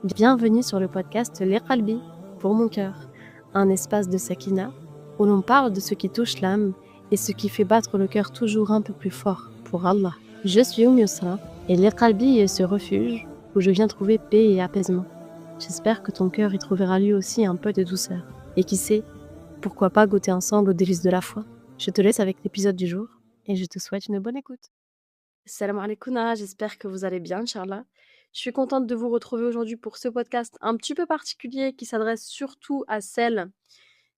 Bienvenue sur le podcast Les Qalbi, pour mon cœur, un espace de sakina où l'on parle de ce qui touche l'âme et ce qui fait battre le cœur toujours un peu plus fort pour Allah. Je suis Yusra et Les Qalbi est ce refuge où je viens trouver paix et apaisement. J'espère que ton cœur y trouvera lui aussi un peu de douceur. Et qui sait, pourquoi pas goûter ensemble aux délices de la foi. Je te laisse avec l'épisode du jour et je te souhaite une bonne écoute. Salam alaikum, j'espère que vous allez bien, Inch'Allah. Je suis contente de vous retrouver aujourd'hui pour ce podcast un petit peu particulier qui s'adresse surtout à celles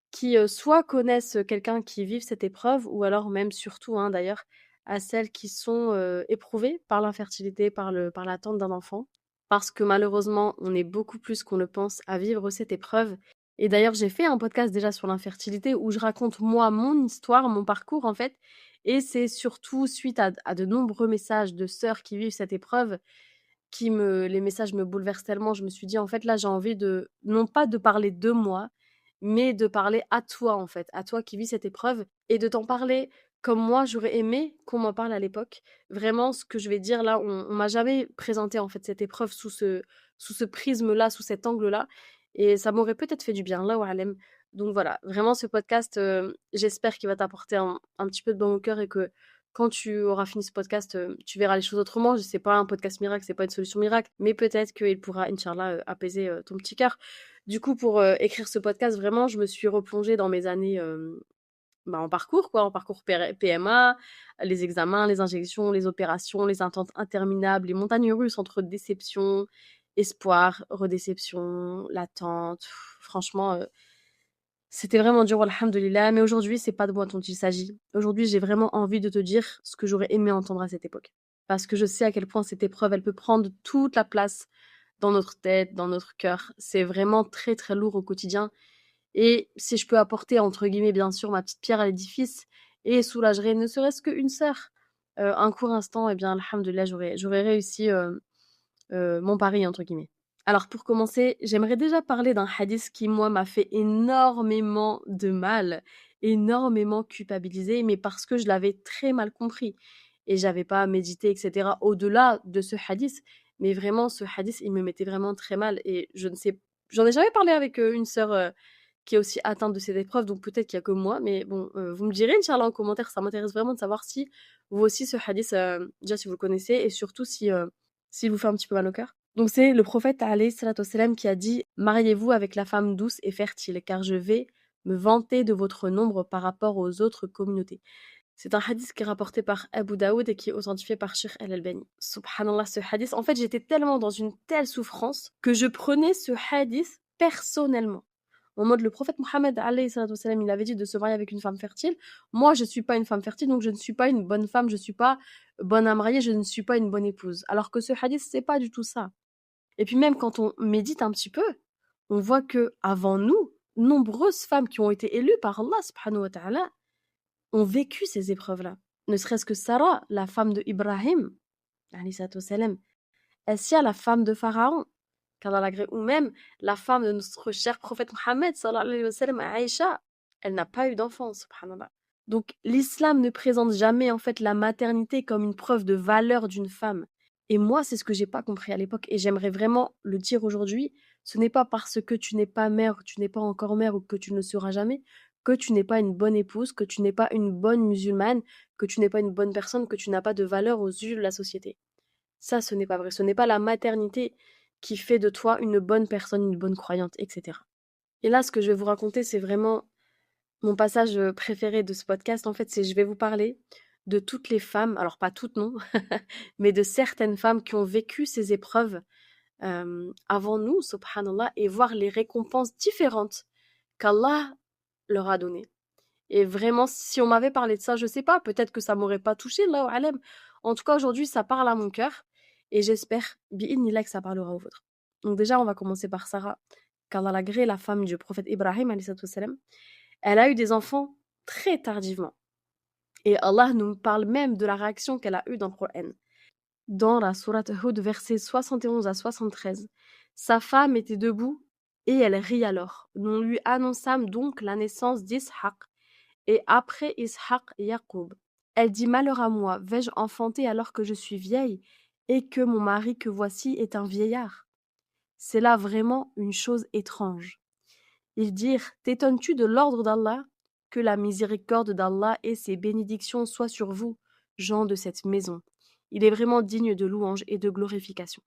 qui soit connaissent quelqu'un qui vit cette épreuve ou alors même surtout d'ailleurs à celles qui sont éprouvées par l'infertilité, par l'attente d'un enfant. Parce que malheureusement, on est beaucoup plus qu'on le pense à vivre cette épreuve. Et d'ailleurs, j'ai fait un podcast déjà sur l'infertilité où je raconte moi mon histoire, mon parcours en fait. Et c'est surtout suite à de nombreux messages de sœurs qui vivent cette épreuve les messages me bouleversent tellement. Je me suis dit, en fait, là, j'ai envie de, non pas de parler de moi, mais de parler à toi, en fait, à toi qui vis cette épreuve, et de t'en parler comme moi, j'aurais aimé qu'on m'en parle à l'époque. Vraiment, ce que je vais dire là, on m'a jamais présenté, en fait, cette épreuve sous ce prisme-là, sous cet angle-là, et ça m'aurait peut-être fait du bien, là, alem. Donc voilà, vraiment, ce podcast, j'espère qu'il va t'apporter un petit peu de bon au cœur et que quand tu auras fini ce podcast, tu verras les choses autrement. C'est pas un podcast miracle, c'est pas une solution miracle, mais peut-être qu'il pourra, Inch'Allah, apaiser ton petit cœur. Du coup, pour écrire ce podcast, vraiment, je me suis replongée dans mes années en parcours, quoi, en parcours PMA, les examens, les injections, les opérations, les attentes interminables, les montagnes russes entre déception, espoir, redéception, l'attente. Franchement, c'était vraiment dur, alhamdoulilah, mais aujourd'hui, c'est pas de moi dont il s'agit. Aujourd'hui, j'ai vraiment envie de te dire ce que j'aurais aimé entendre à cette époque. Parce que je sais à quel point cette épreuve, elle peut prendre toute la place dans notre tête, dans notre cœur. C'est vraiment très, très lourd au quotidien. Et si je peux apporter, entre guillemets, bien sûr, ma petite pierre à l'édifice et soulagerai ne serait-ce qu'une sœur, un court instant, eh bien, alhamdoulilah, j'aurais réussi mon pari, entre guillemets. Alors pour commencer, j'aimerais déjà parler d'un hadith qui, moi, m'a fait énormément de mal, énormément culpabilisé, mais parce que je l'avais très mal compris et j'avais pas médité, etc. au-delà de ce hadith. Mais vraiment, ce hadith, il me mettait vraiment très mal et je ne sais, j'en ai jamais parlé avec une sœur qui est aussi atteinte de cette épreuve, donc peut-être qu'il y a que moi, mais bon, vous me direz, Inch'Allah, en commentaire, ça m'intéresse vraiment de savoir si vous aussi ce hadith, déjà si vous le connaissez et surtout si s'il vous fait un petit peu mal au cœur. Donc c'est le prophète alayhi salatu wassalam qui a dit: mariez-vous avec la femme douce et fertile, car je vais me vanter de votre nombre par rapport aux autres communautés. C'est un hadith qui est rapporté par Abu Daoud et qui est authentifié par Sheikh Al-Albani. Subhanallah, ce hadith, en fait, j'étais tellement dans une telle souffrance que je prenais ce hadith personnellement. En mode, le prophète Mohammed, alayhi salatu wassalam, il avait dit de se marier avec une femme fertile. Moi, je suis pas une femme fertile, donc je ne suis pas une bonne femme, je suis pas bonne à marier, je ne suis pas une bonne épouse. Alors que ce hadith, c'est pas du tout ça. Et puis même quand on médite un petit peu, on voit que avant nous, nombreuses femmes qui ont été élues par Allah subhanahu wa ta'ala ont vécu ces épreuves-là. Ne serait-ce que Sarah, la femme de Ibrahim, alayhi salatu wassalam, Assia, la femme de Pharaon, qu'Allah l'agrée, ou même la femme de notre cher prophète Mohammed, sallallahu alayhi wa sallam, Aïcha, elle n'a pas eu d'enfant, subhanallah. Donc l'islam ne présente jamais en fait la maternité comme une preuve de valeur d'une femme. Et moi, c'est ce que j'ai pas compris à l'époque et j'aimerais vraiment le dire aujourd'hui. Ce n'est pas parce que tu n'es pas mère, tu n'es pas encore mère ou que tu ne le seras jamais, que tu n'es pas une bonne épouse, que tu n'es pas une bonne musulmane, que tu n'es pas une bonne personne, que tu n'as pas de valeur aux yeux de la société. Ça, ce n'est pas vrai. Ce n'est pas la maternité qui fait de toi une bonne personne, une bonne croyante, etc. Et là, ce que je vais vous raconter, c'est vraiment mon passage préféré de ce podcast. En fait, c'est je vais vous parler de toutes les femmes, alors pas toutes non, mais de certaines femmes qui ont vécu ces épreuves avant nous, subhanallah, et voir les récompenses différentes qu'Allah leur a données. Et vraiment, si on m'avait parlé de ça, je sais pas, peut-être que ça m'aurait pas touché, là, alem. En tout cas, aujourd'hui, ça parle à mon cœur. Et j'espère, bi'idnillah, que ça parlera au vôtre. Donc déjà, on va commencer par Sarah, qu'Allah l'a gré, la femme du prophète Ibrahim, alayhi salatu wassalam. Elle a eu des enfants très tardivement. Et Allah nous parle même de la réaction qu'elle a eue dans le Coran. Dans la sourate Hud, versets 71 à 73, sa femme était debout et elle rit alors. Nous lui annonçâmes donc la naissance d'Ishaq et après Ishaq, Yacoub. Elle dit: malheur à moi, vais-je enfanter alors que je suis vieille et que mon mari que voici est un vieillard? c'est là vraiment une chose étrange. Ils dirent: t'étonnes-tu de l'ordre d'Allah? Que la miséricorde d'Allah et ses bénédictions soient sur vous, gens de cette maison. Il est vraiment digne de louange et de glorification.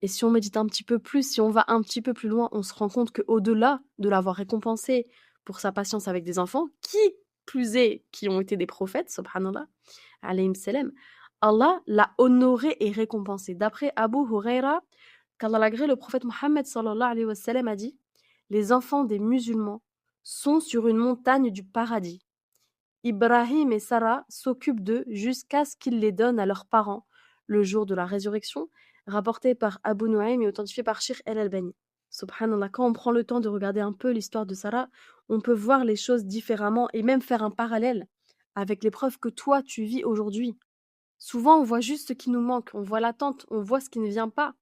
Et si on médite un petit peu plus, si on va un petit peu plus loin, on se rend compte qu'au-delà de l'avoir récompensé pour sa patience avec des enfants, qui plus est, qui ont été des prophètes, subhanallah, alayhim salam, Allah l'a honoré et récompensé. D'après Abu Huraira, qu'Allah l'agré, le prophète Mohammed sallallahu alayhi wa sallam a dit: les enfants des musulmans sont sur une montagne du paradis. Ibrahim et Sarah s'occupent d'eux jusqu'à ce qu'ils les donnent à leurs parents le jour de la résurrection, rapporté par Abu Nuaym et authentifié par Sheikh El-Albani. Subhanallah, quand on prend le temps de regarder un peu l'histoire de Sarah, on peut voir les choses différemment et même faire un parallèle avec l'épreuve que toi tu vis aujourd'hui. Souvent, on voit juste ce qui nous manque, on voit l'attente, on voit ce qui ne vient pas,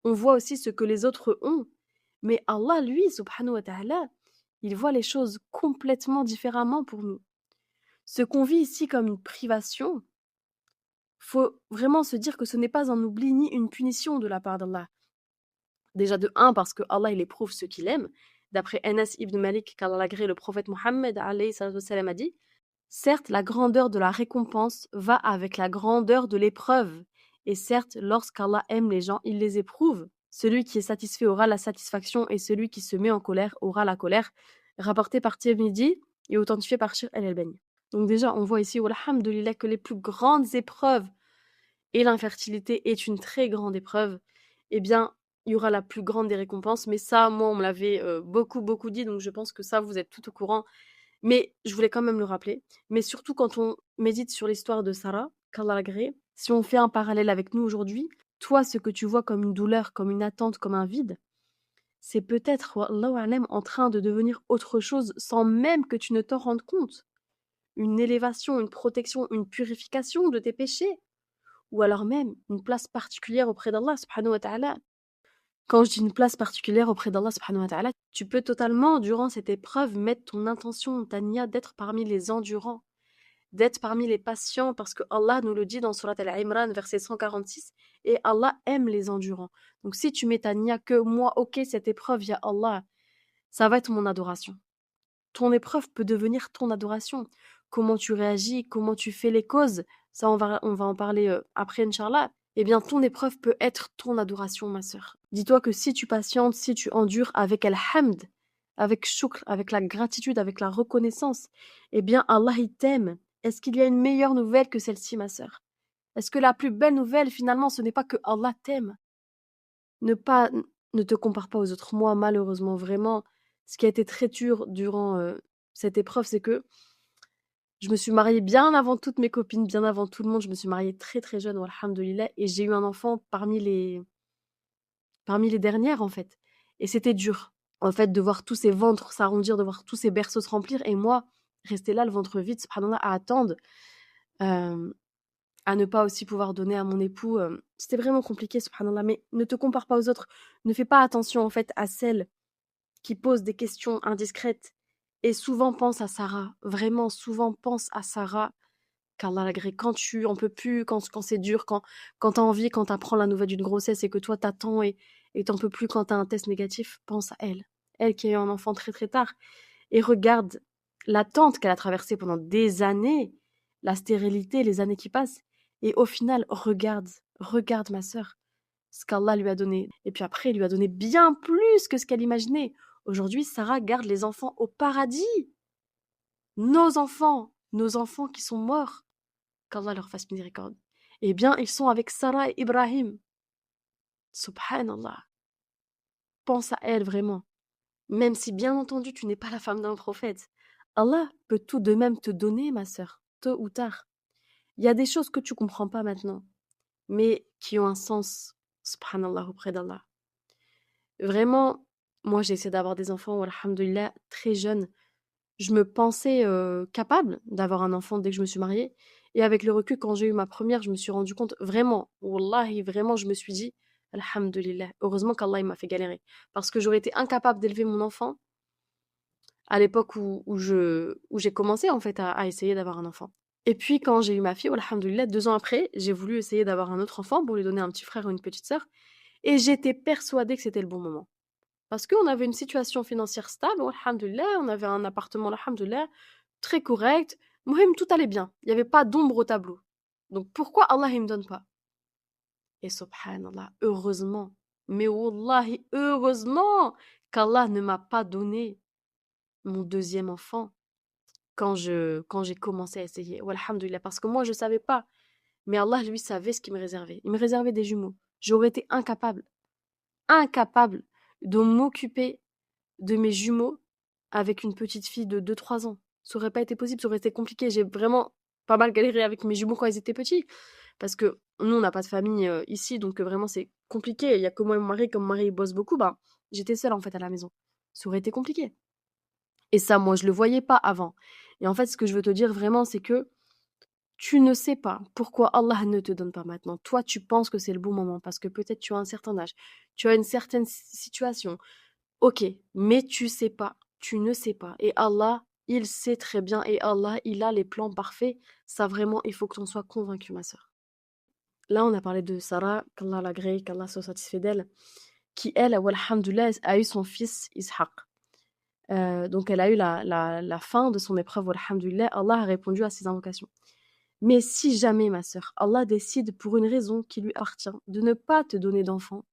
on voit aussi ce que les autres ont. Mais Allah, lui, subhanahu wa ta'ala, il voit les choses complètement différemment pour nous. Ce qu'on vit ici comme une privation, faut vraiment se dire que ce n'est pas un oubli ni une punition de la part d'Allah. Déjà de un, parce que Allah il éprouve ceux qu'il aime. D'après Anas ibn Malik, qu'Allah l'agré, le prophète Mohammed alayhi salam a dit: certes, la grandeur de la récompense va avec la grandeur de l'épreuve. Et certes, lorsqu'Allah aime les gens, il les éprouve. Celui qui est satisfait aura la satisfaction et celui qui se met en colère aura la colère. Rapporté par Tirmidhi et authentifié par Shir el-Albani. Donc déjà, on voit ici, alhamdoulilah, que les plus grandes épreuves, et l'infertilité est une très grande épreuve, eh bien, il y aura la plus grande des récompenses. Mais ça, moi, on me l'avait beaucoup dit, donc je pense que ça, vous êtes tout au courant. Mais je voulais quand même le rappeler. Mais surtout quand on médite sur l'histoire de Sarah, qu'Allah l'agré, si on fait un parallèle avec nous aujourd'hui, toi, ce que tu vois comme une douleur, comme une attente, comme un vide, c'est peut-être, wallahu a'lam, en train de devenir autre chose sans même que tu ne t'en rendes compte. Une élévation, une protection, une purification de tes péchés. Ou alors même une place particulière auprès d'Allah subhanahu wa ta'ala. Quand je dis une place particulière auprès d'Allah subhanahu wa ta'ala, tu peux totalement, durant cette épreuve, mettre ton intention, ta niya, d'être parmi les endurants, d'être parmi les patients, parce que Allah nous le dit dans Surat Al-Imran, verset 146, et Allah aime les endurants. Donc si tu mets ta niya que moi, ok, cette épreuve, ya Allah, ça va être mon adoration. Ton épreuve peut devenir ton adoration. Comment tu réagis, comment tu fais les causes, ça on va en parler après, Inch'Allah. Eh bien, ton épreuve peut être ton adoration, ma sœur. Dis-toi que si tu patientes, si tu endures avec al-hamd, avec shukr, avec la gratitude, avec la reconnaissance, eh bien, Allah, il t'aime. Est-ce qu'il y a une meilleure nouvelle que celle-ci, ma sœur? Est-ce que la plus belle nouvelle, finalement, ce n'est pas que Allah t'aime? Ne te compare pas aux autres. Moi, malheureusement, vraiment, ce qui a été très dur durant cette épreuve, c'est que je me suis mariée bien avant toutes mes copines, bien avant tout le monde. Je me suis mariée très très jeune, alhamdoulilah, et j'ai eu un enfant parmi les dernières, en fait. Et c'était dur, en fait, de voir tous ces ventres s'arrondir, de voir tous ces berceaux se remplir, et moi, rester là, le ventre vide, subhanallah, à attendre, euh, à ne pas aussi pouvoir donner à mon époux. C'était vraiment compliqué, subhanallah. Mais ne te compare pas aux autres. Ne fais pas attention, en fait, à celles qui posent des questions indiscrètes. Et souvent pense à Sarah. Vraiment, souvent pense à Sarah. Qu'Allah l'agré, quand tu en peux plus, quand c'est dur, quand t'as envie, quand t'apprends la nouvelle d'une grossesse et que toi t'attends et t'en peux plus quand t'as un test négatif, pense à elle. Elle qui a eu un enfant très très tard. Et regarde l'attente qu'elle a traversée pendant des années, la stérilité, les années qui passent. Et au final, regarde ma sœur, ce qu'Allah lui a donné. Et puis après, il lui a donné bien plus que ce qu'elle imaginait. Aujourd'hui, Sarah garde les enfants au paradis. Nos enfants qui sont morts, qu'Allah leur fasse miséricorde. Eh bien, ils sont avec Sarah et Ibrahim. Subhanallah. Pense à elle vraiment. Même si, bien entendu, tu n'es pas la femme d'un prophète. Allah peut tout de même te donner, ma sœur, tôt ou tard. Il y a des choses que tu comprends pas maintenant, mais qui ont un sens, subhanallah, auprès d'Allah. Vraiment, moi, j'ai essayé d'avoir des enfants, alhamdoulilah, très jeune. Je me pensais capable d'avoir un enfant dès que je me suis mariée. Et avec le recul, quand j'ai eu ma première, je me suis rendu compte, vraiment, wallahi, vraiment, je me suis dit, alhamdulillah, heureusement qu'Allah il m'a fait galérer. Parce que j'aurais été incapable d'élever mon enfant à l'époque où j'ai commencé en fait à essayer d'avoir un enfant. Et puis quand j'ai eu ma fille, alhamdulillah, 2 ans après, j'ai voulu essayer d'avoir un autre enfant pour lui donner un petit frère ou une petite sœur. Et j'étais persuadée que c'était le bon moment. Parce qu'on avait une situation financière stable, alhamdoulilah, on avait un appartement, alhamdoulilah, très correct. Mohim, tout allait bien. Il n'y avait pas d'ombre au tableau. Donc pourquoi Allah ne me donne pas? Et subhanallah, heureusement, mais wallahi, heureusement qu'Allah ne m'a pas donné mon deuxième enfant quand j'ai commencé à essayer. Walhamdulillah, parce que moi, je ne savais pas. Mais Allah, lui, savait ce qu'il me réservait. Il me réservait des jumeaux. J'aurais été incapable de m'occuper de mes jumeaux avec une petite fille de 2 3 ans. Ça aurait pas été possible, ça aurait été compliqué. J'ai vraiment pas mal galéré avec mes jumeaux quand ils étaient petits. Parce que nous, on n'a pas de famille ici, donc vraiment, c'est compliqué. Il y a que moi et mon mari, comme mon mari il bosse beaucoup, bah, j'étais seule en fait à la maison. Ça aurait été compliqué. Et ça, moi, je le voyais pas avant. Et en fait, ce que je veux te dire vraiment, c'est que tu ne sais pas pourquoi Allah ne te donne pas maintenant. Toi, tu penses que c'est le bon moment parce que peut-être tu as un certain âge, tu as une certaine situation. Ok, mais tu sais pas, tu ne sais pas. Et Allah, il sait très bien et Allah, il a les plans parfaits. Ça vraiment, il faut que tu en sois convaincu, ma sœur. Là, on a parlé de Sarah, qu'Allah l'agrée, qu'Allah soit satisfait d'elle, qui, elle, alhamdoulilah, a eu son fils Ishaq. Donc, elle a eu la fin de son épreuve, alhamdoulilah. Allah a répondu à ses invocations. Mais si jamais, ma sœur, Allah décide pour une raison qui lui appartient de ne pas te donner d'enfant,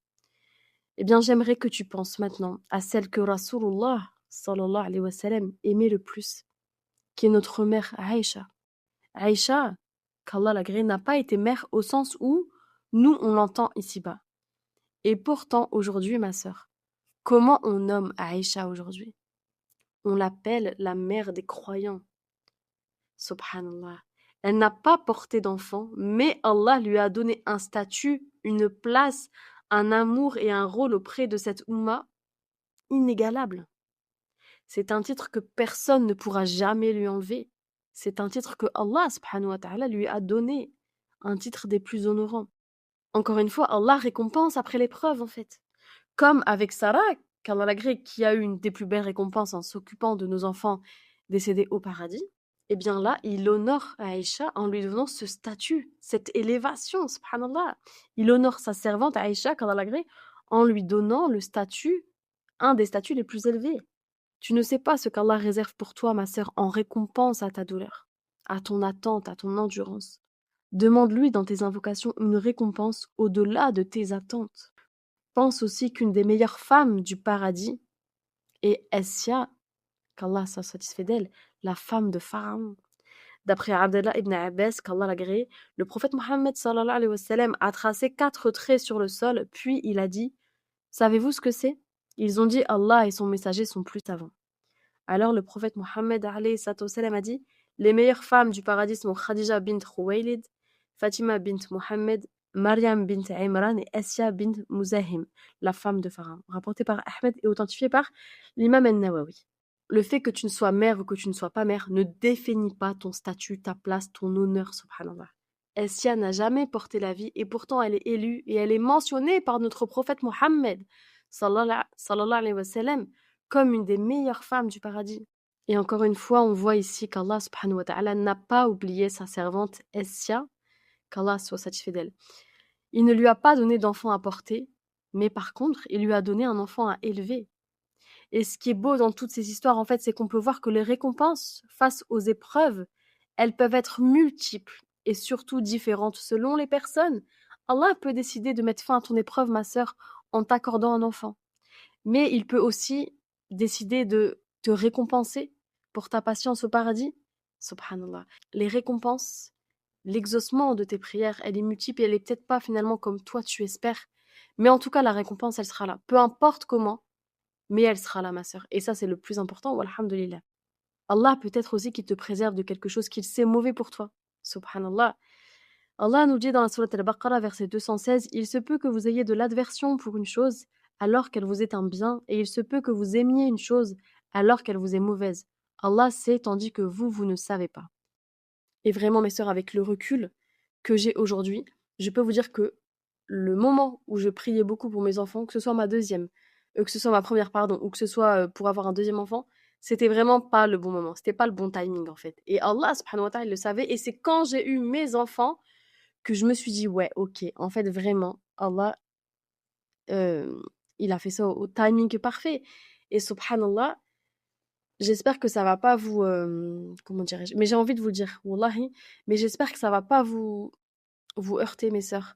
eh bien, j'aimerais que tu penses maintenant à celle que Rasulullah, sallallahu alayhi wa sallam, aimait le plus, qui est notre mère Aïcha. Aïcha, qu'Allah l'agrée, n'a pas été mère au sens où nous, on l'entend ici-bas. Et pourtant, aujourd'hui, ma sœur, comment on nomme Aïcha aujourd'hui? On l'appelle la mère des croyants. Subhanallah. Elle n'a pas porté d'enfant, mais Allah lui a donné un statut, une place, un amour et un rôle auprès de cette Ummah inégalable. C'est un titre que personne ne pourra jamais lui enlever. C'est un titre que Allah subhanahu wa ta'ala lui a donné. Un titre des plus honorants. Encore une fois, Allah récompense après l'épreuve en fait. Comme avec Sarah, qu'Allah l'agrée, qui a eu une des plus belles récompenses en s'occupant de nos enfants décédés au paradis, eh bien là, il honore Aïcha en lui donnant ce statut, cette élévation, subhanallah. Il honore sa servante Aïcha, qu'Allah l'agrée, en lui donnant le statut, un des statuts les plus élevés. Tu ne sais pas ce qu'Allah réserve pour toi, ma sœur, en récompense à ta douleur, à ton attente, à ton endurance. Demande-lui dans tes invocations une récompense au-delà de tes attentes. Pense aussi qu'une des meilleures femmes du paradis est Assia, qu'Allah soit satisfait d'elle, la femme de Pharaon. D'après Abdallah ibn Abbas, qu'Allah l'agrée, le prophète Mohammed sallallahu alayhi wa sallam a tracé 4 traits sur le sol, puis il a dit « Savez-vous ce que c'est ?» Ils ont dit « Allah et son messager sont plus savants. » Alors le prophète Mohammed alayhi wa sallam a dit « Les meilleures femmes du paradis sont Khadija bint Khuwaylid, Fatima bint Mohammed, Maryam bint Imran et Assia bint Muzahim, la femme de Pharaon, rapporté par Ahmed et authentifié par l'imam al-Nawawi. Le fait que tu ne sois mère ou que tu ne sois pas mère ne définit pas ton statut, ta place, ton honneur, subhanallah. Assia n'a jamais porté la vie et pourtant elle est élue et elle est mentionnée par notre prophète Mohammed sallallahu alayhi wa sallam comme une des meilleures femmes du paradis. Et encore une fois, on voit ici qu'Allah subhanahu wa ta'ala n'a pas oublié sa servante Assia, qu'Allah soit satisfait d'elle. Il ne lui a pas donné d'enfant à porter, mais par contre, il lui a donné un enfant à élever. Et ce qui est beau dans toutes ces histoires, en fait, c'est qu'on peut voir que les récompenses face aux épreuves, elles peuvent être multiples et surtout différentes selon les personnes. Allah peut décider de mettre fin à ton épreuve, ma sœur, en t'accordant un enfant. Mais il peut aussi décider de te récompenser pour ta patience au paradis. Subhanallah. Les récompenses, l'exaucement de tes prières, elle est multiple et elle est peut-être pas finalement comme toi tu espères. Mais en tout cas, la récompense, elle sera là. Peu importe comment, mais elle sera là, ma sœur. Et ça, c'est le plus important. Walhamdulillah. Allah peut-être aussi qu'il te préserve de quelque chose qu'il sait mauvais pour toi. Subhanallah. Allah nous dit dans la sourate Al-Baqarah, verset 216, « Il se peut que vous ayez de l'adversion pour une chose alors qu'elle vous est un bien, et il se peut que vous aimiez une chose alors qu'elle vous est mauvaise. Allah sait tandis que vous ne savez pas. » Et vraiment, mes sœurs, avec le recul que j'ai aujourd'hui, je peux vous dire que le moment où je priais beaucoup pour mes enfants, que ce soit ma deuxième, que ce soit ma première, pardon, ou que ce soit pour avoir un deuxième enfant, c'était vraiment pas le bon moment. C'était pas le bon timing, en fait. Et Allah, subhanahu wa ta'ala, il le savait. Et c'est quand j'ai eu mes enfants que je me suis dit, ouais, ok, en fait, vraiment, Allah, il a fait ça au timing parfait. Et subhanallah, j'espère que ça va pas vous, comment dirais-je? Mais j'ai envie de vous le dire, wallahi, mais j'espère que ça va pas vous heurter, mes sœurs.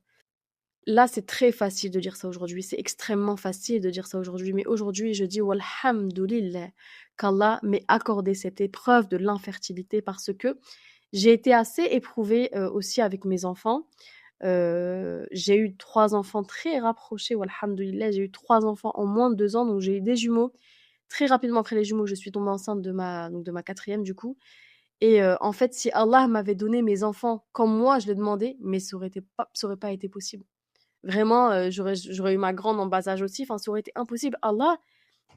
Là, c'est très facile de dire ça aujourd'hui. C'est extrêmement facile de dire ça aujourd'hui. Mais aujourd'hui, je dis walhamdulillah qu'Allah m'ait accordé cette épreuve de l'infertilité parce que j'ai été assez éprouvée aussi avec mes enfants. J'ai eu 3 enfants très rapprochés, walhamdulillah. J'ai eu 3 enfants en moins de 2 ans, donc j'ai eu des jumeaux. Très rapidement après les jumeaux, je suis tombée enceinte de ma quatrième du coup. Et en fait, si Allah m'avait donné mes enfants comme moi je l'ai demandé, mais ça aurait pas été possible. Vraiment, j'aurais eu ma grande en bas âge aussi, enfin ça aurait été impossible. Allah,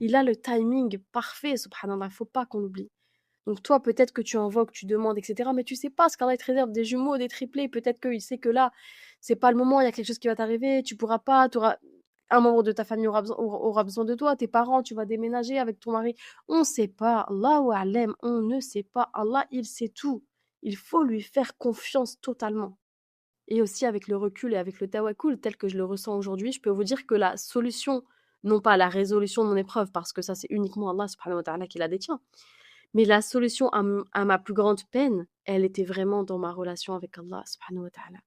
il a le timing parfait, subhanallah, faut pas qu'on l'oublie. Donc toi, peut-être que tu invoques, tu demandes, etc. Mais tu sais pas ce qu'Allah te réserve, des jumeaux, des triplés. Peut-être qu'il sait que là, c'est pas le moment, il y a quelque chose qui va t'arriver, tu pourras pas, un membre de ta famille aura besoin de toi, tes parents, tu vas déménager avec ton mari. On sait pas, Allahu a'lam, on ne sait pas. Allah, il sait tout. Il faut lui faire confiance totalement. Et aussi avec le recul et avec le tawakkul tel que je le ressens aujourd'hui, je peux vous dire que la solution, non pas la résolution de mon épreuve, parce que ça c'est uniquement Allah subhanahu wa ta'ala qui la détient, mais la solution à ma plus grande peine, elle était vraiment dans ma relation avec Allah subhanahu wa ta'ala.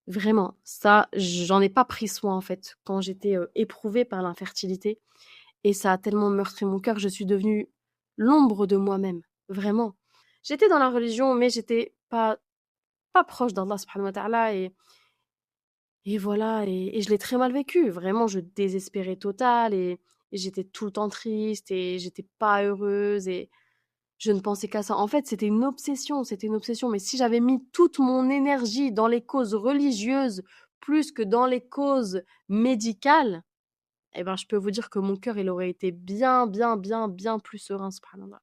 Vraiment, ça, j'en ai pas pris soin en fait, quand j'étais éprouvée par l'infertilité. Et ça a tellement meurtri mon cœur, je suis devenue l'ombre de moi-même, vraiment. J'étais dans la religion, mais j'étais pas proche d'Allah subhanahu wa ta'ala. Et voilà, et je l'ai très mal vécu. Vraiment, je désespérais total et j'étais tout le temps triste et j'étais pas heureuse et je ne pensais qu'à ça. En fait, c'était une obsession, c'était une obsession. Mais si j'avais mis toute mon énergie dans les causes religieuses plus que dans les causes médicales, eh ben, je peux vous dire que mon cœur, il aurait été bien, bien, bien, bien plus serein, subhanallah.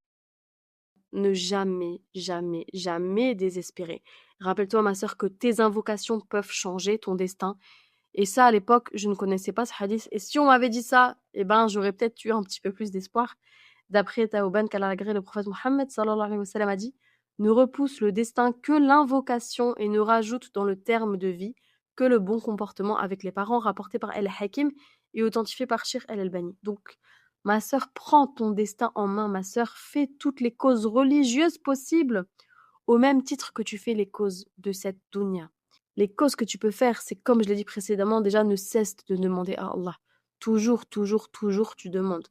Ne jamais, jamais, jamais désespérer. Rappelle-toi, ma sœur, que tes invocations peuvent changer ton destin. Et ça, à l'époque, je ne connaissais pas ce hadith. Et si on m'avait dit ça, eh ben, j'aurais peut-être eu un petit peu plus d'espoir. D'après Taouban Kalalagré, le prophète Mohammed sallallahu alayhi wa sallam a dit: ne repousse le destin que l'invocation et ne rajoute dans le terme de vie que le bon comportement avec les parents, rapporté par El-Hakim et authentifié par Shir El-Albani. Donc, ma sœur, prends ton destin en main, ma sœur, fais toutes les causes religieuses possibles, au même titre que tu fais les causes de cette dunya. Les causes que tu peux faire, c'est comme je l'ai dit précédemment, déjà ne cesse de demander à Allah. Toujours, toujours, toujours, tu demandes.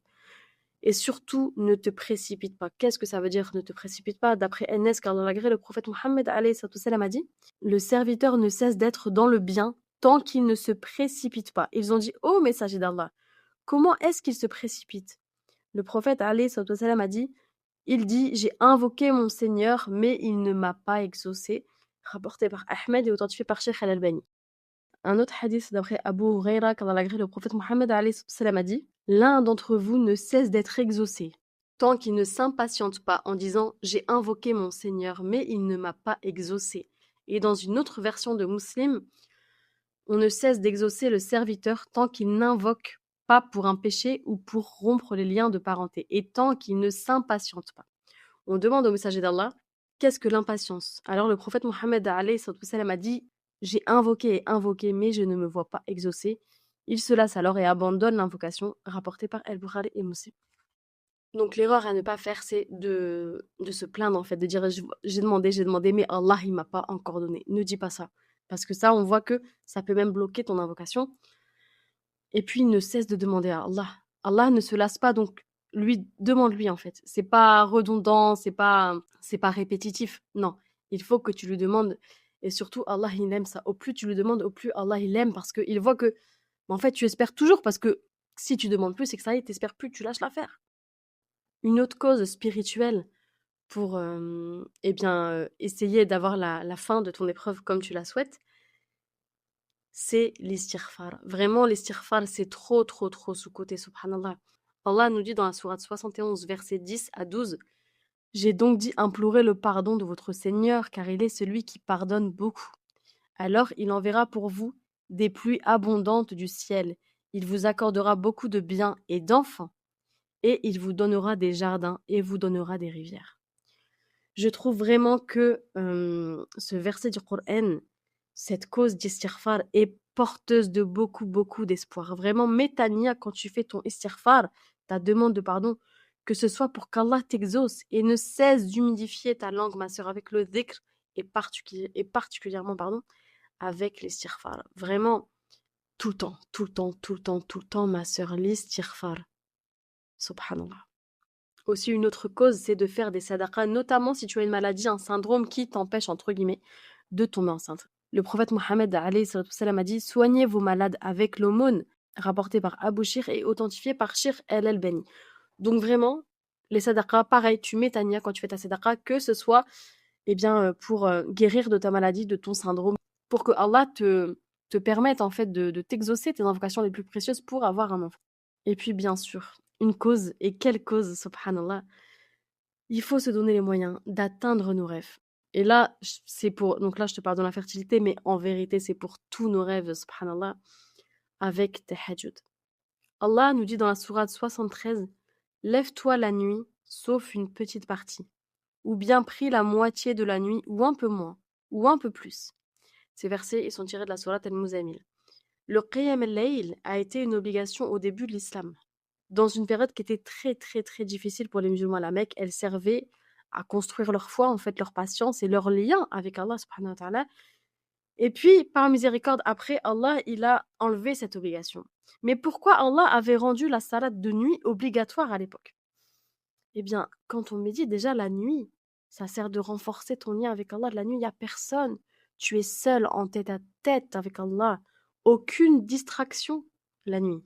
Et surtout, ne te précipite pas. Qu'est-ce que ça veut dire ne te précipite pas? D'après Enes Karlalagré, le prophète Mohammed a dit: le serviteur ne cesse d'être dans le bien tant qu'il ne se précipite pas. Ils ont dit: ô messager d'Allah, comment est-ce qu'il se précipite? Le prophète a dit: il dit: j'ai invoqué mon Seigneur, mais il ne m'a pas exaucé. Rapporté par Ahmed et authentifié par Sheikh Al-Albani. Un autre hadith d'après Abu Huraira, quand le prophète Mohammed a dit: l'un d'entre vous ne cesse d'être exaucé, tant qu'il ne s'impatiente pas en disant: j'ai invoqué mon Seigneur, mais il ne m'a pas exaucé. Et dans une autre version de Muslim, on ne cesse d'exaucer le serviteur tant qu'il n'invoque pas pour un péché ou pour rompre les liens de parenté, et tant qu'il ne s'impatiente pas. On demande au messager d'Allah: qu'est-ce que l'impatience? Alors le prophète Mohammed a dit: j'ai invoqué et invoqué, mais je ne me vois pas exaucé. Il se lasse alors et abandonne l'invocation, rapportée par El-Bukhari et Muslim. Donc l'erreur à ne pas faire, c'est de se plaindre en fait, de dire: j'ai demandé, mais Allah il m'a pas encore donné. Ne dis pas ça, parce que ça, on voit que ça peut même bloquer ton invocation. Et puis ne cesse de demander à Allah. Allah ne se lasse pas, donc demande-lui en fait. C'est pas redondant, c'est pas répétitif. Non, il faut que tu lui demandes. Et surtout, Allah il aime ça. Au plus tu lui demandes, au plus Allah il aime, parce qu'il voit que, en fait, tu espères toujours, parce que si tu demandes plus, c'est que ça y est, t'espères plus, tu lâches l'affaire. Une autre cause spirituelle pour essayer d'avoir la fin de ton épreuve comme tu la souhaites, c'est l'istighfar. Vraiment, l'istighfar, c'est trop, trop, trop sous-coté, subhanallah. Allah nous dit dans la sourate 71, versets 10 à 12: j'ai donc dit: implorez le pardon de votre Seigneur, car il est celui qui pardonne beaucoup. Alors il enverra pour vous des pluies abondantes du ciel. Il vous accordera beaucoup de biens et d'enfants, et il vous donnera des jardins et vous donnera des rivières. Je trouve vraiment que ce verset du Coran, cette cause d'istighfar est porteuse de beaucoup, beaucoup d'espoir. Vraiment, métania, quand tu fais ton istighfar, ta demande de pardon, que ce soit pour qu'Allah t'exauce et ne cesse d'humidifier ta langue, ma sœur, avec le dhikr et particulièrement, pardon, avec l'istighfar. Vraiment, tout le temps, tout le temps, tout le temps, tout le temps, ma sœur, l'istighfar. Subhanallah. Aussi, une autre cause, c'est de faire des sadaqas, notamment si tu as une maladie, un syndrome qui t'empêche, entre guillemets, de tomber enceinte. Le prophète Mohammed alayhi salatu wassalam, a dit « Soignez vos malades avec l'aumône », rapporté par Abu Shir et authentifié par Shir el-Albani. Donc vraiment, les sadaqas, pareil, tu mets ta nia quand tu fais ta sadaqa, que ce soit pour guérir de ta maladie, de ton syndrome, pour que Allah te permette en fait de t'exaucer tes invocations les plus précieuses pour avoir un enfant. Et puis bien sûr, une cause, et quelle cause, subhanallah, il faut se donner les moyens d'atteindre nos rêves. Et là, donc là je te parle de la fertilité, mais en vérité c'est pour tous nos rêves, subhanallah, avec tahajjud. Allah nous dit dans la sourate 73, « Lève-toi la nuit, sauf une petite partie, ou bien prie la moitié de la nuit, ou un peu moins, ou un peu plus. » Ces versets sont tirés de la sourate Al-Muzammil. Le Qiyam al-Layl a été une obligation au début de l'islam. Dans une période qui était très très très difficile pour les musulmans à la Mecque, elle servait à construire leur foi, en fait leur patience et leur lien avec Allah subhanahu wa ta'ala. Et puis, par miséricorde, après, Allah, il a enlevé cette obligation. Mais pourquoi Allah avait rendu la salat de nuit obligatoire à l'époque? Eh bien, quand on médite déjà la nuit, ça sert de renforcer ton lien avec Allah. La nuit, il n'y a personne. Tu es seul en tête à tête avec Allah. Aucune distraction la nuit.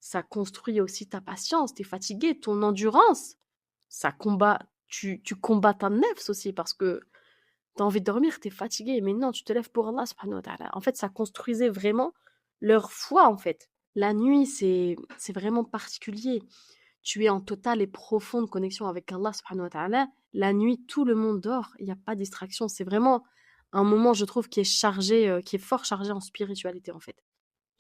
Ça construit aussi ta patience, t'es fatigué, ton endurance. Ça combat, tu combats ta nefs aussi parce que t'as envie de dormir, t'es fatigué. Mais non, tu te lèves pour Allah subhanahu wa ta'ala. En fait, ça construisait vraiment leur foi en fait. La nuit, c'est vraiment particulier. Tu es en totale et profonde connexion avec Allah subhanahu wa ta'ala. La nuit, tout le monde dort, il n'y a pas de distraction. C'est vraiment un moment, je trouve, qui est chargé, qui est fort chargé en spiritualité en fait.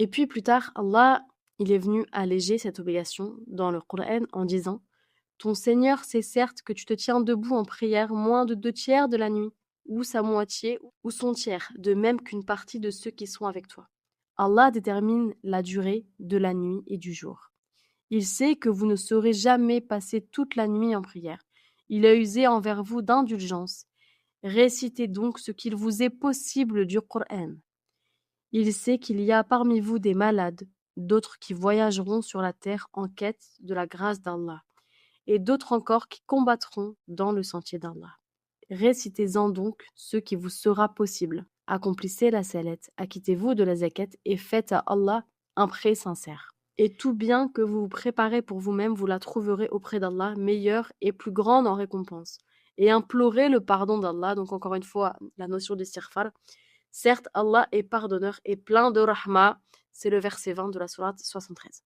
Et puis plus tard, Allah, il est venu alléger cette obligation dans le Coran en disant « Ton Seigneur sait certes que tu te tiens debout en prière moins de 2/3 de la nuit, ou sa moitié, ou son tiers, de même qu'une partie de ceux qui sont avec toi. Allah détermine la durée de la nuit et du jour. Il sait que vous ne saurez jamais passer toute la nuit en prière. Il a usé envers vous d'indulgence. Récitez donc ce qu'il vous est possible du Coran. Il sait qu'il y a parmi vous des malades, d'autres qui voyageront sur la terre en quête de la grâce d'Allah, et d'autres encore qui combattront dans le sentier d'Allah. Récitez-en donc ce qui vous sera possible. Accomplissez la salat, acquittez-vous de la zakat et faites à Allah un prêt sincère. Et tout bien que vous vous préparez pour vous-même, vous la trouverez auprès d'Allah, meilleure et plus grande en récompense. Et implorez le pardon d'Allah, donc encore une fois, la notion d'istighfar. Certes, Allah est pardonneur et plein de rahma, c'est le verset 20 de la sourate 73.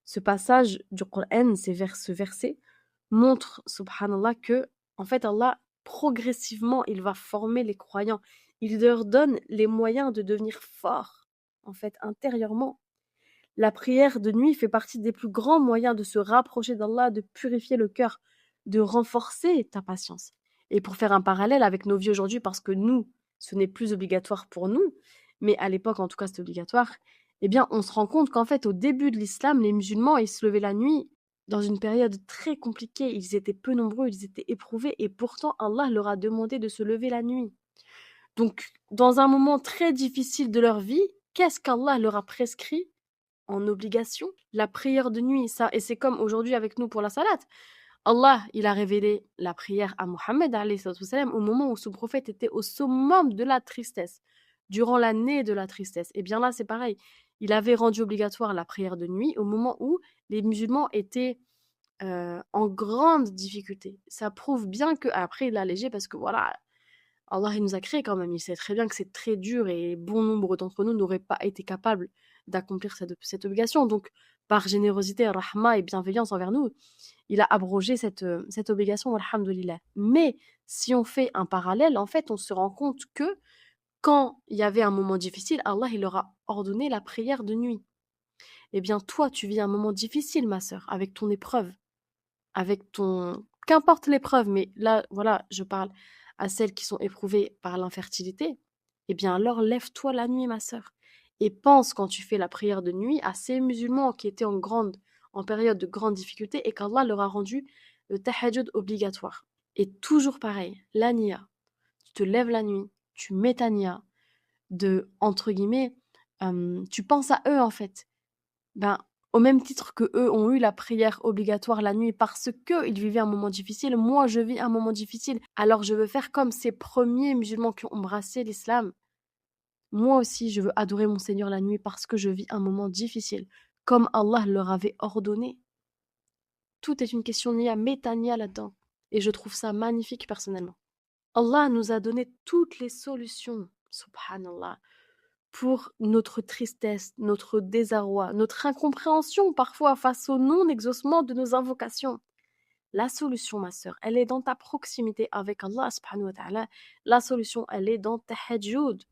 Ce passage du Coran, ce verset, montre, subhanallah, que, en fait, Allah, progressivement, il va former les croyants. Il leur donne les moyens de devenir forts, en fait, intérieurement. La prière de nuit fait partie des plus grands moyens de se rapprocher d'Allah, de purifier le cœur, de renforcer ta patience. Et pour faire un parallèle avec nos vies aujourd'hui, parce que nous, ce n'est plus obligatoire pour nous, mais à l'époque, en tout cas, c'était obligatoire, eh bien, on se rend compte qu'en fait, au début de l'islam, les musulmans, ils se levaient la nuit dans une période très compliquée. Ils étaient peu nombreux, ils étaient éprouvés, et pourtant, Allah leur a demandé de se lever la nuit. Donc, dans un moment très difficile de leur vie, qu'est-ce qu'Allah leur a prescrit en obligation? La prière de nuit, ça, et c'est comme aujourd'hui avec nous pour la salat. Allah, il a révélé la prière à Mohammed alayhi salatu wassalam, au moment où son prophète était au summum de la tristesse, durant l'année de la tristesse. Et bien là, c'est pareil. Il avait rendu obligatoire la prière de nuit au moment où les musulmans étaient en grande difficulté. Ça prouve bien que, après, il a allégé parce que voilà, Allah, il nous a créés quand même. Il sait très bien que c'est très dur et bon nombre d'entre nous n'auraient pas été capables d'accomplir cette obligation. Donc, par générosité, rahma et bienveillance envers nous, il a abrogé cette obligation, alhamdoulilah. Mais si on fait un parallèle, en fait, on se rend compte que quand il y avait un moment difficile, Allah, il leur a ordonné la prière de nuit. Eh bien, toi, tu vis un moment difficile, ma sœur, avec ton épreuve, avec ton... Qu'importe l'épreuve, mais là, voilà, je parle à celles qui sont éprouvées par l'infertilité. eh bien alors lève-toi la nuit, ma sœur, et pense quand tu fais la prière de nuit à ces musulmans qui étaient en période de grande difficulté et qu'Allah leur a rendu le tahajjud obligatoire. Et toujours pareil, la niya. Tu te lèves la nuit, tu mets ta niya, entre guillemets, tu penses à eux en fait. Ben, au même titre que eux ont eu la prière obligatoire la nuit parce qu'ils vivaient un moment difficile, moi je vis un moment difficile. Alors je veux faire comme ces premiers musulmans qui ont embrassé l'islam. Moi aussi, je veux adorer mon Seigneur la nuit parce que je vis un moment difficile, comme Allah leur avait ordonné. Tout est une question de niya, métania là-dedans. Et je trouve ça magnifique personnellement. Allah nous a donné toutes les solutions, subhanallah, pour notre tristesse, notre désarroi, notre incompréhension parfois face au non-exaucement de nos invocations. La solution, ma sœur, elle est dans ta proximité avec Allah subhanahu wa ta'ala. La solution, elle est dans ta tahajjud.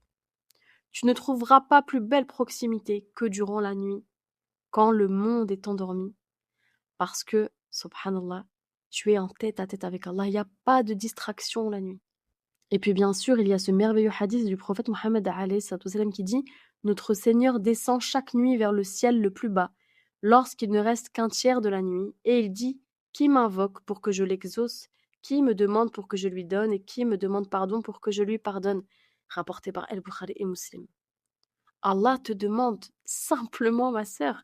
Tu ne trouveras pas plus belle proximité que durant la nuit, quand le monde est endormi. Parce que, subhanallah, tu es en tête à tête avec Allah. Il n'y a pas de distraction la nuit. Et puis bien sûr, il y a ce merveilleux hadith du prophète Mohammed alayhi sallam qui dit « Notre Seigneur descend chaque nuit vers le ciel le plus bas, lorsqu'il ne reste qu'un tiers de la nuit, et il dit « Qui m'invoque pour que je l'exauce? Qui me demande pour que je lui donne? Et qui me demande pardon pour que je lui pardonne ?» Rapporté par Al-Bukhari et Muslim. Allah te demande simplement, ma sœur,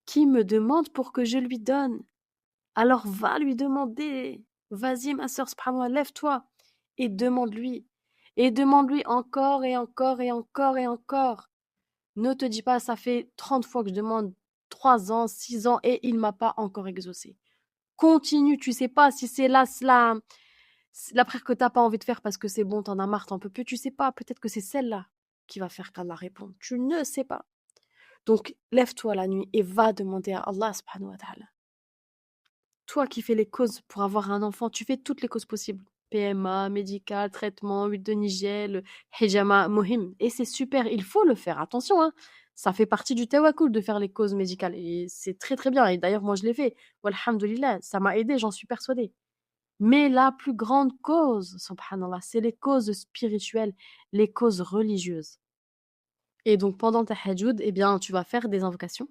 qui me demande pour que je lui donne? Alors va lui demander. Vas-y, ma sœur, subhanallah, lève-toi et demande-lui. Et demande-lui encore et encore et encore et encore. Ne te dis pas, ça fait 30 fois que je demande, 3 ans, 6 ans et il ne m'a pas encore exaucé. Continue, tu sais pas si c'est la prière que tu n'as pas envie de faire parce que c'est bon, t'en as marre, t'en peux plus, tu sais pas, peut-être que c'est celle-là qui va faire qu'Allah réponde. Tu ne sais pas. Donc, lève-toi la nuit et va demander à Allah subhanahu wa ta'ala. Toi qui fais les causes pour avoir un enfant, tu fais toutes les causes possibles. PMA, médical, traitement, huile de nigel, hijama, mohim. Et c'est super, il faut le faire. Attention, hein. Ça fait partie du tawakkul de faire les causes médicales. Et c'est très très bien. Et d'ailleurs, moi je l'ai fait. Walhamdulillah, ça m'a aidé, j'en suis persuadée. Mais la plus grande cause, subhanallah, c'est les causes spirituelles, les causes religieuses. Et donc pendant ta tahajjud, eh bien, tu vas faire des invocations.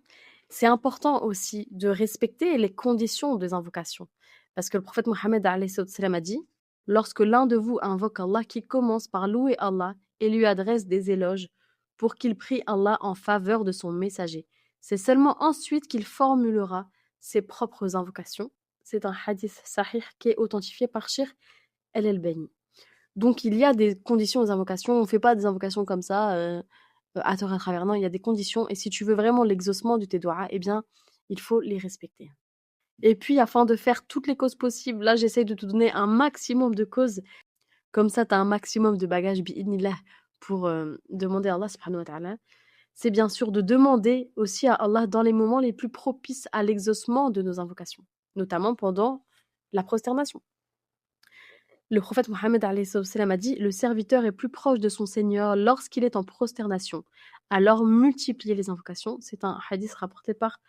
C'est important aussi de respecter les conditions des invocations. Parce que le prophète Mohammed alayhi salam a dit « Lorsque l'un de vous invoque Allah, qui commence par louer Allah et lui adresse des éloges pour qu'il prie Allah en faveur de son messager. C'est seulement ensuite qu'il formulera ses propres invocations. » C'est un hadith sahih qui est authentifié par Shir al-Albani. Donc il y a des conditions aux invocations. On ne fait pas des invocations comme ça à tort à travers. Non, il y a des conditions. Et si tu veux vraiment l'exaucement de tes doigts, eh bien, il faut les respecter. Et puis, afin de faire toutes les causes possibles, là, j'essaye de te donner un maximum de causes. Comme ça, tu as un maximum de bagages, bi'idnillah, pour demander à Allah subhanahu wa ta'ala. C'est bien sûr de demander aussi à Allah dans les moments les plus propices à l'exaucement de nos invocations, notamment pendant la prosternation. Le prophète Mohammed alayhi salam a dit « Le serviteur est plus proche de son Seigneur lorsqu'il est en prosternation. Alors multipliez les invocations. » C'est un hadith rapporté par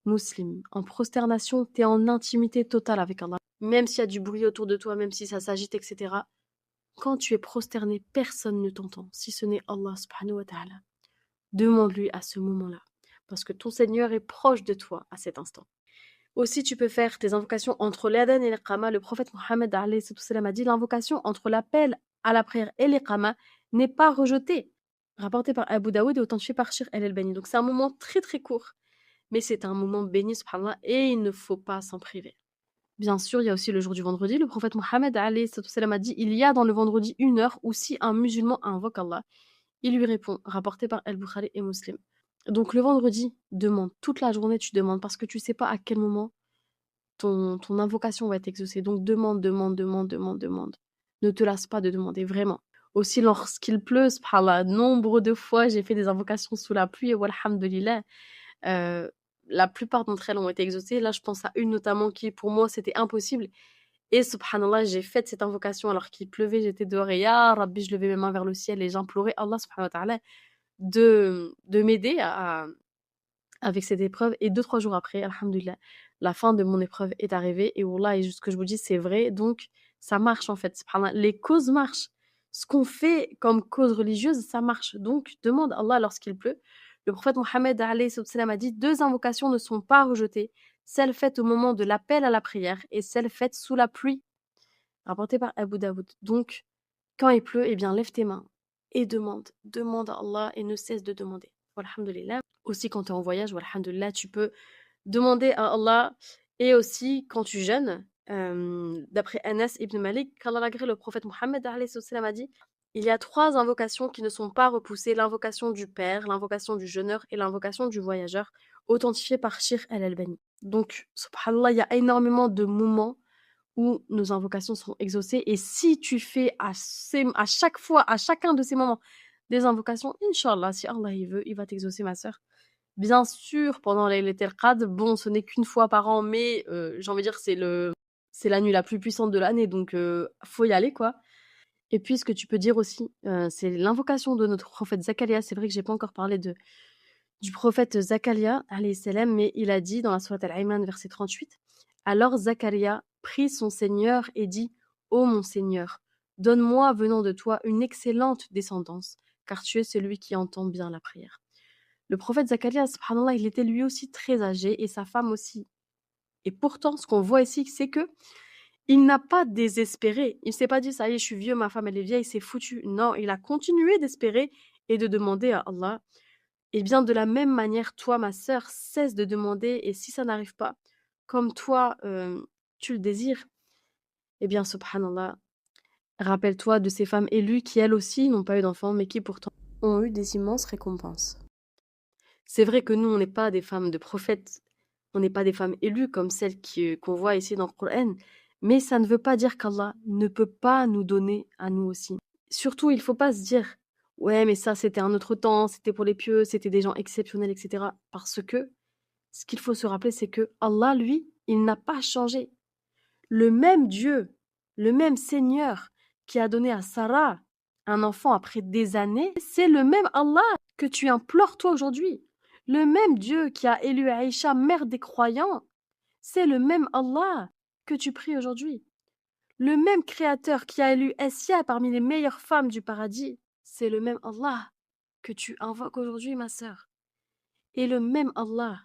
Muslim. En prosternation, tu es en intimité totale avec Allah. Même s'il y a du bruit autour de toi, même si ça s'agite, etc. Quand tu es prosterné, personne ne t'entend, si ce n'est Allah subhanahu wa ta'ala. Demande-lui à ce moment-là, parce que ton Seigneur est proche de toi à cet instant. Aussi, tu peux faire tes invocations entre l'adhan et l'iqama. Le prophète Mohammed a dit l'invocation entre l'appel à la prière et l'iqama n'est pas rejetée. Rapporté par Abu Daoud et authentifié par Shir al-Albani. Donc c'est un moment très très court, mais c'est un moment béni, subhanallah, et il ne faut pas s'en priver. Bien sûr, il y a aussi le jour du vendredi. Le prophète Mohammed a dit il y a dans le vendredi une heure où si un musulman invoque Allah, il lui répond, rapporté par Al-Bukhari et Muslim. Donc le vendredi, demande. Toute la journée, tu demandes parce que tu ne sais pas à quel moment ton invocation va être exaucée. Donc demande. Ne te lasse pas de demander, vraiment. Aussi, lorsqu'il pleut, subhanallah, nombre de fois, j'ai fait des invocations sous la pluie, et walhamdulillah, la plupart d'entre elles ont été exaucées. Là, je pense à une notamment qui, pour moi, c'était impossible. Et subhanallah, j'ai fait cette invocation alors qu'il pleuvait, j'étais dehors et ya Rabbi, je levais mes mains vers le ciel et j'implorais Allah subhanahu wa ta'ala de m'aider avec cette épreuve. Et 2-3 jours après, alhamdulillah, la fin de mon épreuve est arrivée. Et wallah, et ce que je vous dis, c'est vrai. Donc, ça marche en fait. Subhanallah. Les causes marchent. ce qu'on fait comme cause religieuse, ça marche. Donc, demande à Allah lorsqu'il pleut. Le prophète Mohammed alayhi salam a dit 2 invocations ne sont pas rejetées, celle faite au moment de l'appel à la prière et celle faite sous la pluie, rapporté par Abu Daoud. Donc, quand il pleut, eh bien, lève tes mains et demande à Allah et ne cesse de demander. Walhamdulillah. Aussi, quand tu es en voyage, walhamdulillah, tu peux demander à Allah. Et aussi, quand tu jeûnes, d'après Anas ibn Malik, qu'Allah l'agrée, le prophète Mohammed alayhi salam a dit il y a 3 invocations qui ne sont pas repoussées, l'invocation du père, l'invocation du jeûneur et l'invocation du voyageur, authentifiée par Shir al-Albani. Donc, subhanallah, il y a énormément de moments où nos invocations seront exaucées. Et si tu fais à chaque fois, à chacun de ces moments, des invocations, Inch'Allah, si Allah il veut, il va t'exaucer, ma sœur. Bien sûr, pendant Laylatul Qadr, bon, ce n'est qu'une fois par an, mais j'ai envie de dire, c'est la nuit la plus puissante de l'année, donc faut y aller, quoi. Et puis, ce que tu peux dire aussi, c'est l'invocation de notre prophète Zakaria. C'est vrai que j'ai pas encore parlé du prophète Zakaria, alayhi salam, mais il a dit dans la sourate Al-Imran, verset 38, alors Zakaria prie son Seigneur et dit, ô mon Seigneur, donne-moi venant de toi une excellente descendance, car tu es celui qui entend bien la prière. Le prophète Zakaria, subhanallah, il était lui aussi très âgé et sa femme aussi. Et pourtant, ce qu'on voit ici, c'est que il n'a pas désespéré. Il ne s'est pas dit, ça y est, je suis vieux, ma femme, elle est vieille, c'est foutu. Non, il a continué d'espérer et de demander à Allah. Et bien, de la même manière, toi, ma sœur, cesse de demander. Et si ça n'arrive pas, comme toi, tu le désires, eh bien, subhanallah, rappelle-toi de ces femmes élues qui, elles aussi, n'ont pas eu d'enfants, mais qui pourtant ont eu des immenses récompenses. C'est vrai que nous, on n'est pas des femmes de prophètes, on n'est pas des femmes élues comme celles qu'on voit ici dans le Coran, mais ça ne veut pas dire qu'Allah ne peut pas nous donner à nous aussi. Surtout, il ne faut pas se dire « Ouais, mais ça, c'était un autre temps, c'était pour les pieux, c'était des gens exceptionnels, etc. » Parce que ce qu'il faut se rappeler, c'est que Allah, lui, il n'a pas changé. Le même Dieu, le même Seigneur qui a donné à Sarah un enfant après des années, c'est le même Allah que tu implores toi aujourd'hui. Le même Dieu qui a élu Aïcha, mère des croyants, c'est le même Allah que tu pries aujourd'hui. Le même Créateur qui a élu Essia parmi les meilleures femmes du paradis, c'est le même Allah que tu invoques aujourd'hui, ma sœur. Et le même Allah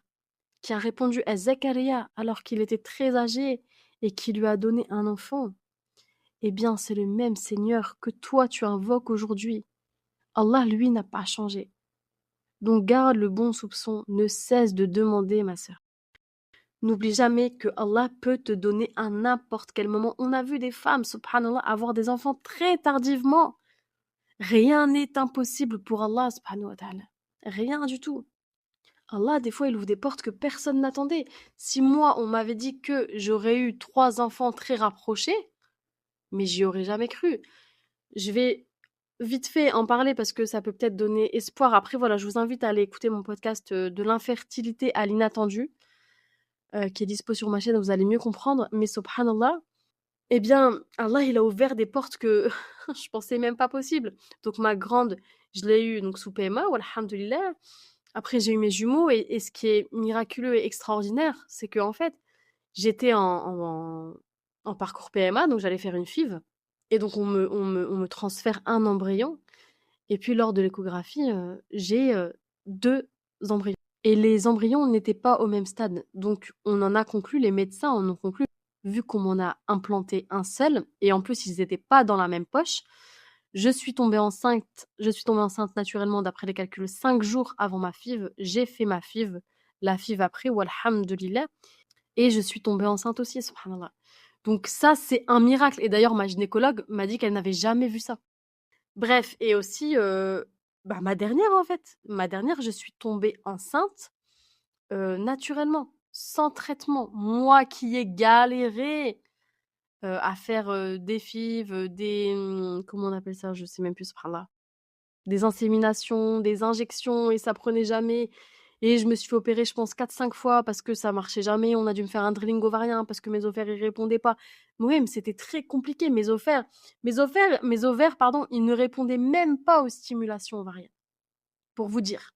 qui a répondu à Zakaria alors qu'il était très âgé et qui lui a donné un enfant, eh bien, c'est le même Seigneur que toi tu invoques aujourd'hui. Allah, lui, n'a pas changé. Donc garde le bon soupçon, ne cesse de demander, ma sœur. N'oublie jamais que Allah peut te donner à n'importe quel moment. On a vu des femmes, subhanallah, avoir des enfants très tardivement. Rien n'est impossible pour Allah, subhanahu wa ta'ala. Rien du tout. Allah, des fois, il ouvre des portes que personne n'attendait. Si moi, on m'avait dit que j'aurais eu 3 enfants très rapprochés, mais j'y aurais jamais cru. Je vais vite fait en parler parce que ça peut peut-être donner espoir. Après, voilà, je vous invite à aller écouter mon podcast de l'infertilité à l'inattendu, qui est dispo sur ma chaîne, vous allez mieux comprendre. Mais subhanallah, eh bien, Allah, il a ouvert des portes que je pensais même pas possible. Donc ma grande, je l'ai eue donc sous PMA, walhamdulillah. Après, j'ai eu mes jumeaux et ce qui est miraculeux et extraordinaire, c'est que en fait, j'étais en parcours PMA, donc j'allais faire une FIV. Et donc on me transfère un embryon. Et puis lors de l'échographie, j'ai 2 embryons. Et les embryons n'étaient pas au même stade. Donc on en a conclu, les médecins en ont conclu, vu qu'on m'en a implanté un seul, et en plus ils n'étaient pas dans la même poche, je suis tombée enceinte naturellement d'après les calculs 5 jours avant ma FIV. J'ai fait ma FIV, la FIV après, walhamdulillah, et je suis tombée enceinte aussi, subhanallah. Donc ça, c'est un miracle. Et d'ailleurs, ma gynécologue m'a dit qu'elle n'avait jamais vu ça. Bref, et aussi, ma dernière en fait. Ma dernière, je suis tombée enceinte naturellement, sans traitement. Moi qui ai galéré à faire des FIV, comment on appelle ça? Je sais même plus, subhanallah. Des inséminations, des injections, et ça prenait jamais. Et je me suis fait opérer, je pense, 4-5 fois parce que ça marchait jamais. On a dû me faire un drilling ovarien parce que mes ovaires, ils répondaient pas. Oui, mais c'était très compliqué. Mes ovaires, pardon, ils ne répondaient même pas aux stimulations ovariennes. Pour vous dire.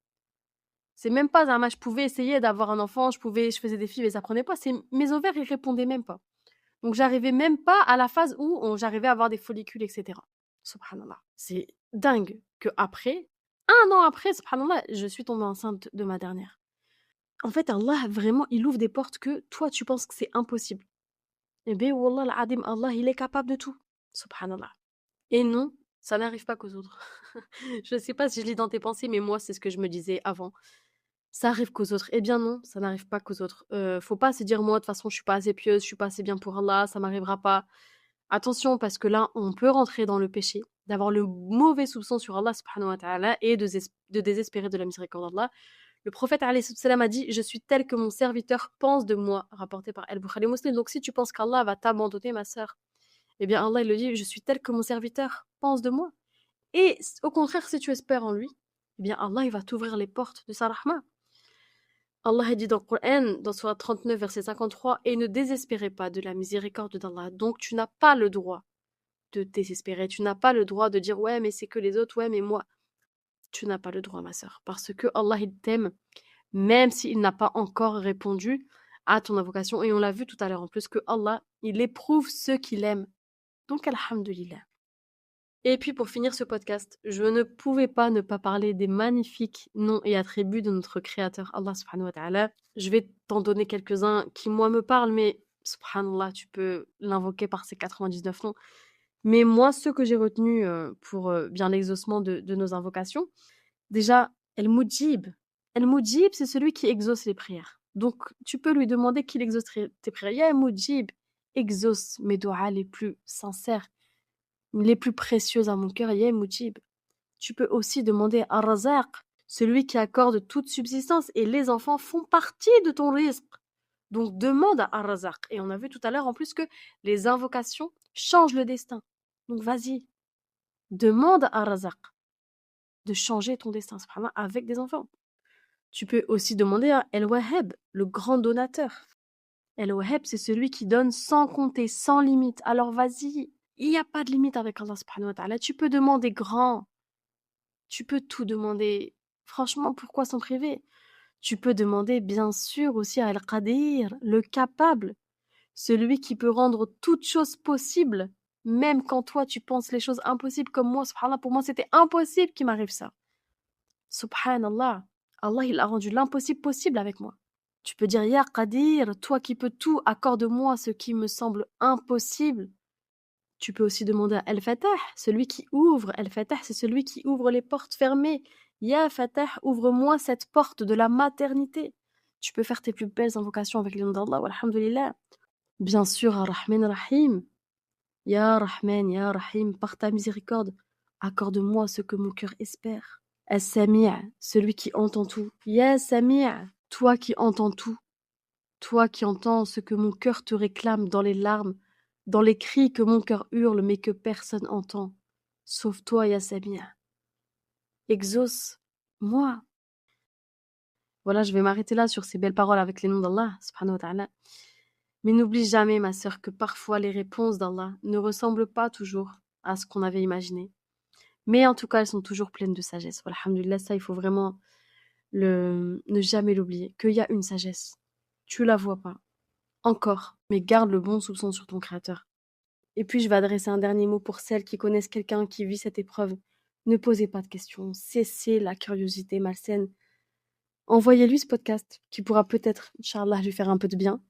C'est même pas, je pouvais essayer d'avoir un enfant, je faisais des FIV et ça prenait pas. Mes ovaires, ils répondaient même pas. Donc, j'arrivais même pas à la phase où j'arrivais à avoir des follicules, etc. Subhanallah. C'est dingue que après, un an après, subhanallah, je suis tombée enceinte de ma dernière. En fait, Allah, vraiment, il ouvre des portes que toi, tu penses que c'est impossible. Eh bien, Wallah al-Adim, Allah, il est capable de tout. Subhanallah. Et non, ça n'arrive pas qu'aux autres. Je ne sais pas si je lis dans tes pensées, mais moi, c'est ce que je me disais avant. Ça arrive qu'aux autres. Eh bien non, ça n'arrive pas qu'aux autres. Faut pas se dire: «Moi, de toute façon, je suis pas assez pieuse, je suis pas assez bien pour Allah, ça m'arrivera pas». Attention, parce que là, on peut rentrer dans le péché, d'avoir le mauvais soupçon sur Allah subhanahu wa ta'ala et de désespérer de la miséricorde d'Allah. Le prophète alayhi salam a dit: «Je suis tel que mon serviteur pense de moi», rapporté par Al-Bukhari Muslim. Donc si tu penses qu'Allah va t'abandonner, ma sœur, eh bien Allah, il le dit: «Je suis tel que mon serviteur pense de moi». Et au contraire, si tu espères en lui, eh bien Allah, il va t'ouvrir les portes de sa rahma. Allah a dit dans le Coran, dans Sourate 39, verset 53, et ne désespérez pas de la miséricorde d'Allah. Donc tu n'as pas le droit de désespérer. Tu n'as pas le droit de dire ouais, mais c'est que les autres, ouais, mais moi. Tu n'as pas le droit, ma sœur. Parce que Allah, il t'aime, même s'il n'a pas encore répondu à ton invocation. Et on l'a vu tout à l'heure en plus que Allah, il éprouve ceux qu'il aime. Donc, alhamdulillah. Et puis pour finir ce podcast, je ne pouvais pas ne pas parler des magnifiques noms et attributs de notre Créateur, Allah subhanahu wa ta'ala. Je vais t'en donner quelques-uns qui, moi, me parlent, mais subhanallah, tu peux l'invoquer par ces 99 noms. Mais moi, ceux que j'ai retenus pour bien l'exaucement de nos invocations, déjà, El-Mujib. El-Mujib, c'est celui qui exauce les prières. Donc, tu peux lui demander qu'il exauce tes prières. Ya Mujib, exauce mes doigts les plus sincères, les plus précieuses à mon cœur, Ya Mujib. Tu peux aussi demander à Razaq, celui qui accorde toute subsistance, et les enfants font partie de ton rizq. Donc demande à Razaq. Et on a vu tout à l'heure en plus que les invocations changent le destin. Donc vas-y, demande à Razaq de changer ton destin, subhanallah, avec des enfants. Tu peux aussi demander à El-Wahhab, le grand donateur. El-Wahhab, c'est celui qui donne sans compter, sans limite. Alors vas-y, il n'y a pas de limite avec Allah subhanahu wa ta'ala. Tu peux demander grand. Tu peux tout demander. Franchement, pourquoi s'en priver? Tu peux demander, bien sûr, aussi à Al-Qadir, le capable, celui qui peut rendre toute chose possible, même quand toi, tu penses les choses impossibles, comme moi, subhanallah, pour moi, c'était impossible qu'il m'arrive ça. Subhanallah, Allah, il a rendu l'impossible possible avec moi. Tu peux dire, Ya Qadir, toi qui peux tout, accorde-moi ce qui me semble impossible. Tu peux aussi demander à Al-Fatah, celui qui ouvre. Al-Fatah, c'est celui qui ouvre les portes fermées. Ya Fatah, ouvre-moi cette porte de la maternité. Tu peux faire tes plus belles invocations avec les noms d'Allah, alhamdulillah. Bien sûr, Ar-Rahman Rahim. Ya Rahman, Ya Rahim, par ta miséricorde, accorde-moi ce que mon cœur espère. As-Sami', celui qui entend tout. Ya Sami', toi qui entends tout. Toi qui entends ce que mon cœur te réclame dans les larmes, dans les cris que mon cœur hurle mais que personne entend. Sauf toi, Ya Sami'. Exauce-moi. Voilà, je vais m'arrêter là sur ces belles paroles avec les noms d'Allah, subhanahu wa ta'ala. Mais n'oublie jamais, ma sœur, que parfois les réponses d'Allah ne ressemblent pas toujours à ce qu'on avait imaginé. Mais en tout cas, elles sont toujours pleines de sagesse. Alhamdulillah, ça, il faut vraiment ne jamais l'oublier, qu'il y a une sagesse. Tu la vois pas. Encore. Mais garde le bon soupçon sur ton Créateur. Et puis, je vais adresser un dernier mot pour celles qui connaissent quelqu'un qui vit cette épreuve. Ne posez pas de questions. Cessez la curiosité malsaine. Envoyez-lui ce podcast qui pourra peut-être, Inch'Allah, lui faire un peu de bien.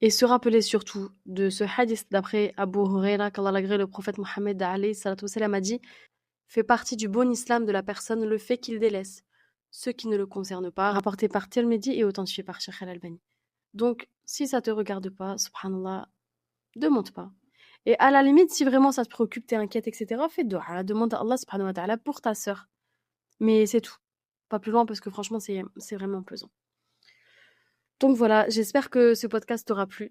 Et se rappeler surtout de ce hadith d'après Abu Huraira, qu'Allah l'agrée, le prophète Mohammed alayhi salatu wassalam a dit « Fait partie du bon islam de la personne le fait qu'il délaisse ce qui ne le concerne pas », rapporté par Tirmidhi et authentifié par Cheikh Al-Albani. Donc, si ça te regarde pas, subhanallah, demande pas. Et à la limite, si vraiment ça te préoccupe, t'es inquiète, etc., fais dua, demande à Allah subhanahu wa ta'ala pour ta sœur. Mais c'est tout. Pas plus loin parce que franchement, c'est vraiment pesant. Donc voilà, j'espère que ce podcast t'aura plu.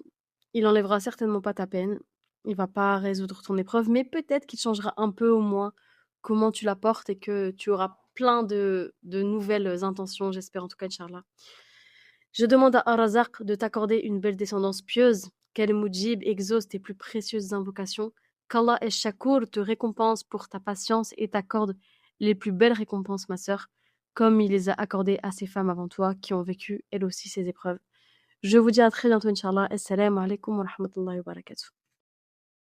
Il enlèvera certainement pas ta peine. Il va pas résoudre ton épreuve, mais peut-être qu'il changera un peu au moins comment tu la portes et que tu auras plein de nouvelles intentions, j'espère en tout cas, Inch'Allah. Je demande à Ar-Razaq de t'accorder une belle descendance pieuse, qu'El Mujib exauce tes plus précieuses invocations, qu'Allah Shakur te récompense pour ta patience et t'accorde les plus belles récompenses, ma sœur, comme il les a accordées à ces femmes avant toi qui ont vécu elles aussi ces épreuves. Je vous dis à très bientôt, Inch'Allah. Assalamu alaikum wa rahmatullahi wa barakatuh.